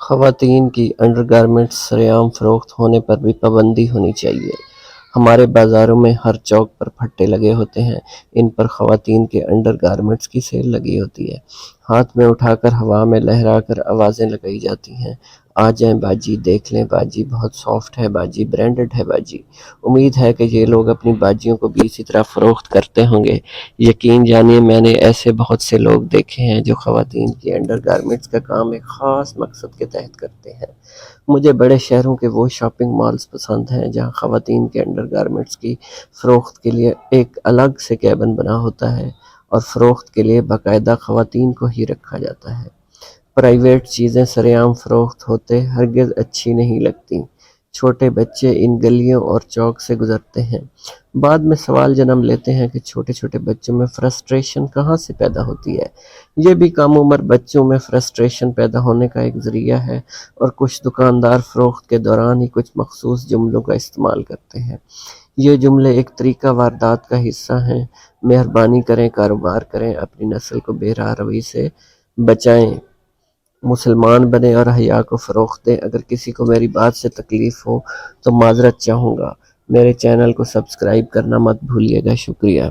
خواتین کی under garments سرعام فروخت ہونے پر بھی پابندی ہونی چاہیے۔ ہمارے بازاروں میں ہر چوک پر پھٹے لگے ہوتے ہیں، ان پر خواتین کے انڈر گارمنٹس کی سیل لگی ہوتی ہے۔ ہاتھ میں اٹھا کر ہوا میں لہرا کر آوازیں لگائی جاتی ہیں، آ جائیں باجی، دیکھ لیں باجی، بہت سافٹ ہے باجی، برانڈڈ ہے باجی۔ امید ہے کہ یہ لوگ اپنی باجیوں کو بھی اسی طرح فروخت کرتے ہوں گے۔ یقین جانیے میں نے ایسے بہت سے لوگ دیکھے ہیں جو خواتین کی انڈر گارمنٹس کا کام ایک خاص مقصد کے تحت کرتے ہیں۔ مجھے بڑے شہروں کے وہ شاپنگ مالز پسند ہیں جہاں خواتین کے انڈر گارمنٹس کی فروخت کے لیے ایک الگ سے کیبن بنا ہوتا ہے اور فروخت کے لیے باقاعدہ خواتین کو ہی رکھا جاتا ہے۔ پرائیویٹ چیزیں سرعام فروخت ہوتے ہرگز اچھی نہیں لگتیں۔ چھوٹے بچے ان گلیوں اور چوک سے گزرتے ہیں۔ بعد میں سوال جنم لیتے ہیں کہ چھوٹے چھوٹے بچوں میں فرسٹریشن کہاں سے پیدا ہوتی ہے۔ یہ بھی کم عمر بچوں میں فرسٹریشن پیدا ہونے کا ایک ذریعہ ہے، اور کچھ دکاندار فروخت کے دوران ہی کچھ مخصوص جملوں کا استعمال کرتے ہیں۔ یہ جملے ایک طریقہ واردات کا حصہ ہیں۔ مہربانی کریں، کاروبار کریں، اپنی نسل کو بے راہ روی سے بچائیں، مسلمان بنیں اور حیا کو فروغ دیں۔ اگر کسی کو میری بات سے تکلیف ہو تو معذرت چاہوں گا۔ میرے چینل کو سبسکرائب کرنا مت بھولیے گا۔ شکریہ۔